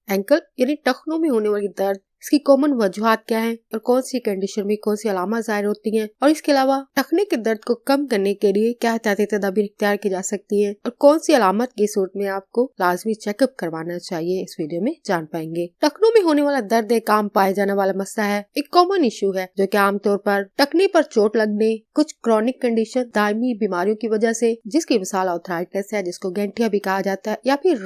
Ankle यानी टखनों में होने वाली दर्द, इसकी कॉमन वजूहात क्या है और कौन सी कंडीशन में कौन सी अलामत जाहिर होती हैं, और इसके अलावा टखने के दर्द को कम करने के लिए क्या एहतियाती तदाबीर इख्तियार की जा सकती है और कौन सी अलामत की सूरत में आपको लाजमी चेकअप करवाना चाहिए, इस वीडियो में जान पाएंगे। टखनों में होने वाला दर्द एक आम पाए जाने वाला मसला है, एक कॉमन इशू है जो कि आमतौर पर टखने पर चोट लगने, कुछ क्रॉनिक कंडीशन, दायमी बीमारियों की वजह से, जिसकी मिसाल आर्थराइटिस है जिसको गैंठिया भी कहा जाता है, या फिर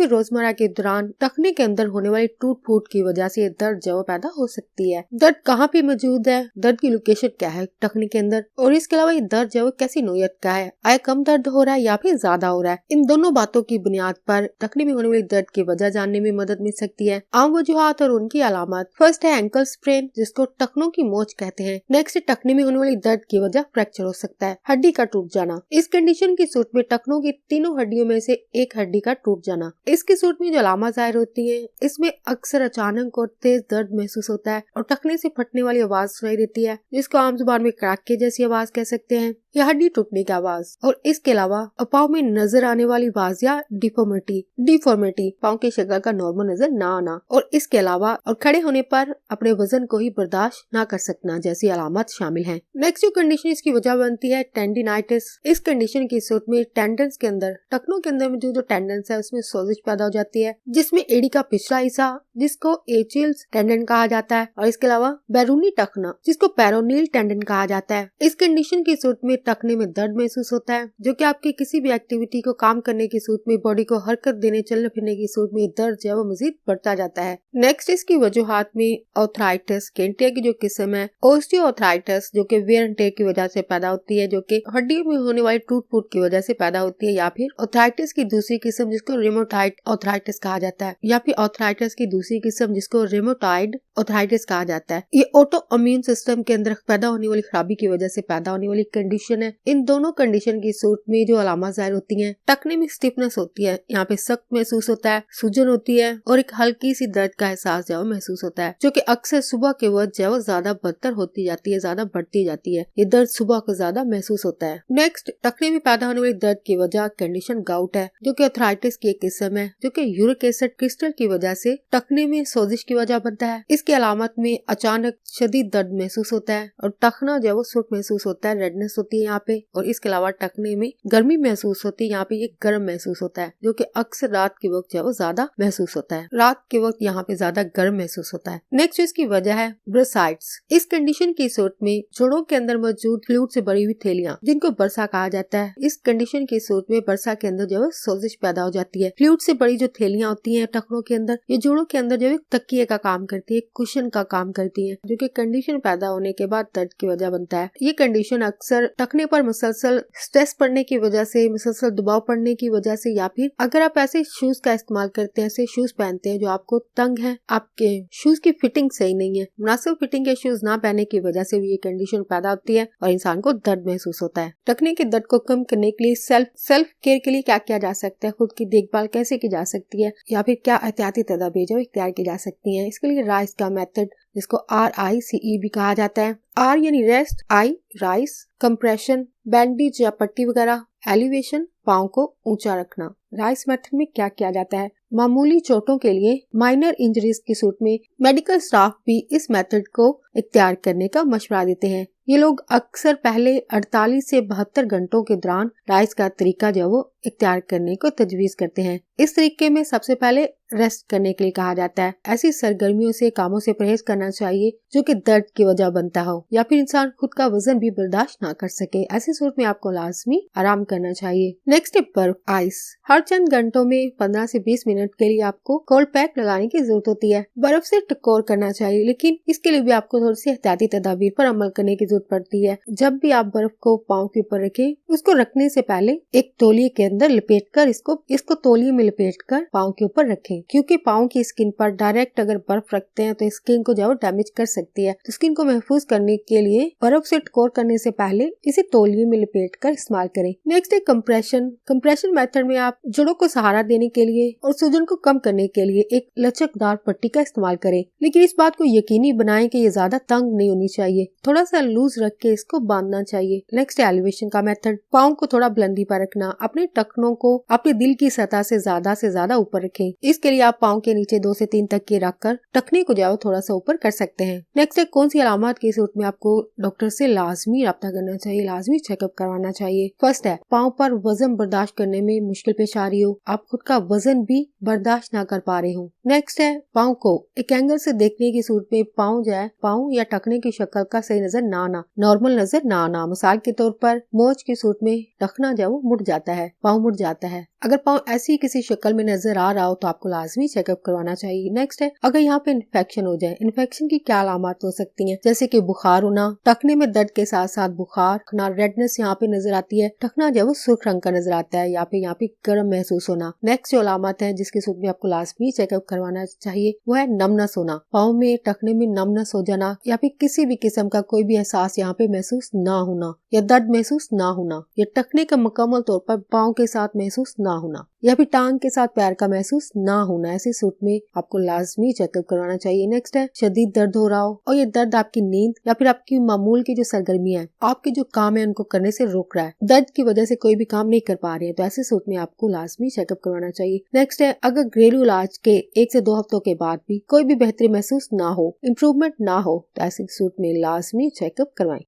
रोजमर्रा के दौरान टखने के अंदर होने वाली टूट फूट की वजह से दर्द जो पैदा हो सकती है। दर्द कहाँ पे मौजूद है, दर्द की लोकेशन क्या है टखने के अंदर, और इसके अलावा ये दर्द जो कैसी नोयत का है, आया कम दर्द हो रहा है या फिर ज्यादा हो रहा है। इन दोनों बातों की बुनियाद पर टखने में होने वाली दर्द की वजह जानने में मदद मिल सकती है। आम वजूहात और उनकी अलामत। फर्स्ट है एंकल स्प्रेन, जिसको टखनों की मोच कहते हैं। नेक्स्ट टखने में होने वाली दर्द की वजह फ्रैक्चर हो सकता है, हड्डी का टूट जाना। इस कंडीशन की सूरत में टखनों की तीनों हड्डियों में से एक हड्डी का टूट जाना। इसकी सूरत में जो अलामत जाहिर होती है, इसमें अक्सर अचानक और तेज दर्द महसूस होता है और टखने से फटने वाली आवाज सुनाई देती है, जिसको आम जुबान में क्रैक जैसी आवाज कह सकते हैं, या हड्डी टूटने की आवाज। और इसके अलावा पाँव में नजर आने वाली आवाज या डिफॉर्मिटी, पाँव की शक्ल का नॉर्मल नजर ना आना, और इसके अलावा और खड़े होने पर अपने वजन को ही बर्दाश्त ना कर सकना जैसी अलामत शामिल हैं। नेक्स्ट जो कंडीशन इसकी वजह बनती है टेंडिनाइटिस। इस कंडीशन की सूरत में टेंडन्स के अंदर, टखनों के अंदर जो टेंडन्स है उसमें सोजिश पैदा हो जाती है, जिसमें एड़ी का पिछला हिस्सा जिसको एचिल्स टेंडन कहा जाता है, और इसके अलावा बैरूनी टखना जिसको पेरोनिल टेंडन कहा जाता है। इस कंडीशन की सूरत में टखने में दर्द महसूस होता है, जो कि आपकी किसी भी एक्टिविटी को काम करने की सूरत में, बॉडी को हरकत देने चलने फिरने की सूरत में दर्द जो है वो मजीद बढ़ता जाता है। नेक्स्ट इसकी वजूहात में आर्थराइटिस, गैंठिया की जो किस्म है, ऑस्टियोआर्थराइटिस जो कि वेयर एंड टेयर की वजह से पैदा होती है, जो कि हड्डियों में होने वाली टूट फूट की वजह से पैदा होती है, या फिर आर्थराइटिस की दूसरी किस्म जिसको रिमोटाइड आर्थराइटिस कहा जाता है, या फिर आर्थराइटिस की दूसरी किस्म जिसको रिमोटाइड आर्थराइटिस कहा जाता है। ये ऑटो इम्यून सिस्टम के अंदर पैदा होने वाली खराबी की वजह से पैदा होने वाली कंडीशन है। इन दोनों कंडीशन की सूरत में जो अलामत जाहिर होती हैं, टखने में स्टिफनेस होती है, यहाँ पे सख्त महसूस होता है, सूजन होती है और एक हल्की सी दर्द का एहसास जो महसूस होता है, जो कि अक्सर सुबह के वक्त जो ज्यादा बदतर होती जाती है, ज्यादा बढ़ती जाती है। ये दर्द सुबह को ज्यादा महसूस होता है। नेक्स्ट टखने में पैदा होने वाली दर्द की वजह कंडीशन गाउट है, जो कि आर्थराइटिस की एक किस्म है, जो कि यूरिक एसिड क्रिस्टल की वजह से टखने में सोजिश की वजह बनता है। इसकी अलामत में अचानक शदीद दर्द महसूस होता है और टखना जो है वो सुर्ख महसूस होता है, रेडनेस होती है यहाँ पे, और इसके अलावा टखने में गर्मी महसूस होती है, यहाँ पे ये गर्म महसूस होता है, जो कि अक्सर रात के वक्त जो है वो ज्यादा महसूस होता है। रात के वक्त यहाँ पे ज्यादा गर्म महसूस होता है। नेक्स्ट इसकी वजह है ब्रसाइट्स। इस कंडीशन की सूरत में जोड़ों के अंदर मौजूद फ्लूइड से भरी हुई थैलियां, जिनको बरसा कहा जाता है, इस कंडीशन की सूरत में बरसा के अंदर जो है सोजिश पैदा हो जाती है। फ्लूइड से बड़ी जो थैलियां होती है टखनों के अंदर, ये जोड़ों के अंदर जो है तकिए का काम करती है, कुशन का काम करती है, जो कि कंडीशन पैदा होने के बाद दर्द की वजह बनता है। ये कंडीशन अक्सर टखने पर मुसलसल स्ट्रेस पड़ने की वजह से, मुसलसल दबाव पड़ने की वजह से, या फिर अगर आप ऐसे शूज का इस्तेमाल करते हैं, ऐसे शूज पहनते हैं जो आपको तंग है, आपके शूज की फिटिंग सही नहीं है, मुनासिब फिटिंग के शूज ना पहनने की वजह से भी ये कंडीशन पैदा होती है और इंसान को दर्द महसूस होता है। टखने के दर्द को कम करने के लिए सेल्फ केयर के लिए क्या किया जा सकता है, खुद की देखभाल कैसे की जा सकती है, या फिर क्या एहतियाती तदाबीर जो इख्तियार की जा सकती है। इसके लिए राइस का मेथड, जिसको RICE भी कहा जाता है, R यानी rest, I rice, compression, bandage या पट्टी वगैरह, एलिवेशन, पाँव को ऊंचा रखना। राइस मेथड में क्या किया जाता है, मामूली चोटों के लिए, माइनर इंजरीज की सूरत में मेडिकल स्टाफ भी इस मेथड को इख्तियार करने का मशवरा देते हैं। ये लोग अक्सर पहले 48 से 72 घंटों के दौरान राइस का तरीका जो वो इख्तियार करने को तजवीज करते हैं। इस तरीके में सबसे पहले रेस्ट करने के लिए कहा जाता है। ऐसी सरगर्मियों से, कामों से परहेज करना चाहिए जो कि दर्द की वजह बनता हो, या फिर इंसान खुद का वजन भी बर्दाश्त ना कर सके। ऐसी सूरत में आपको लाजमी आराम करना चाहिए। नेक्स्ट है बर्फ, आइस। हर चंद घंटों में 15 से 20 मिनट के लिए आपको कोल्ड पैक लगाने की जरूरत होती है। बर्फ से टकोर करना चाहिए, लेकिन इसके लिए भी आपको थोड़ी सी एहतियाती तदाबीर पर अमल करने की जरूरत पड़ती है। जब भी आप बर्फ को पाँव के ऊपर रखें, उसको रखने से पहले एक तौलिए के अंदर लपेटकर इसको तौलिए में लपेटकर पाँव के ऊपर रखें, क्योंकि पाँव की स्किन पर डायरेक्ट अगर बर्फ रखते हैं तो स्किन को जो डैमेज कर सकती है। तो स्किन को महफूज करने के लिए बर्फ से टकोर करने से पहले इसे तौलिए में लपेटकर इस्तेमाल करें। नेक्स्ट है कंप्रेशन। कंप्रेशन मेथड में आप जोड़ों को सहारा देने के लिए और सूजन को कम करने के लिए एक लचकदार पट्टी का इस्तेमाल करें, लेकिन इस बात को यकीनी बनाएं कि ये ज्यादा तंग नहीं होनी चाहिए, थोड़ा सा लूज रख के इसको बांधना चाहिए। नेक्स्ट है एलिवेशन का मेथड। पाँव को थोड़ा बुलंदी पर रखना, अपने टखनों को अपने दिल की सतह से ज्यादा ऊपर रखें। इसके इसके लिए आप पाँव के नीचे 2 से 3 तकिए रखकर टखने को जाओ थोड़ा सा ऊपर कर सकते हैं। नेक्स्ट है कौन सी अलामत की सूरत में आपको डॉक्टर से लाजमी रब्ता करना चाहिए, लाजमी चेकअप करवाना चाहिए। फर्स्ट है पाँव पर वजन बर्दाश्त करने में मुश्किल पेश आ रही हो, आप खुद का वजन भी बर्दाश्त ना कर पा रहे हो। नेक्स्ट है पाँव को एक एंगल से देखने की सूरत में पाँव जाए पाँव या टखने की शक्ल का सही नजर ना आना, नॉर्मल नजर ना आना। मिसाल के तौर पर मोच की सूरत में टखना जो वो मुड़ जाता है, पाँव मुड़ जाता है। अगर पाँव ऐसी किसी शक्ल में नजर आ रहा हो तो आपको लाजमी चेकअप करवाना चाहिए। नेक्स्ट है अगर यहाँ पे इन्फेक्शन हो जाए, इन्फेक्शन की क्या अलामत हो सकती हैं, जैसे कि बुखार होना, टखने में दर्द के साथ साथ बुखार, रेडनेस यहाँ पे नजर आती है, टखना जो वो सुर्ख रंग का नजर आता है, यहाँ पे गर्म महसूस होना। नेक्स्ट जो अलामत है जिसकी सूरत में आपको लाजमी चेकअप करवाना चाहिए वो है नमनस होना, पाँव में टखने में नमनस हो जाना या फिर किसी भी किस्म का कोई भी एहसास यहाँ पे महसूस ना होना या दर्द महसूस ना होना या टखने का मुकम्मल तौर पर पाँव के साथ महसूस ना होना या फिर टांग के साथ पैर का महसूस ना होना। ऐसी सूरत में आपको लाजमी चेकअप करवाना चाहिए। नेक्स्ट है शदीद दर्द हो रहा हो और ये दर्द आपकी नींद या फिर आपकी मामूल की जो सरगर्मियां है, आपके जो काम है उनको करने से रोक रहा है, दर्द की वजह से कोई भी काम नहीं कर पा रहे हैं, तो ऐसी सूरत में आपको लाजमी चेकअप करवाना चाहिए। नेक्स्ट है अगर घरेलू इलाज के 1 से 2 हफ्तों के बाद भी कोई भी बेहतरी महसूस ना हो, इम्प्रूवमेंट ना हो, तो ऐसी सूरत में लाजमी चेकअप करवाएं।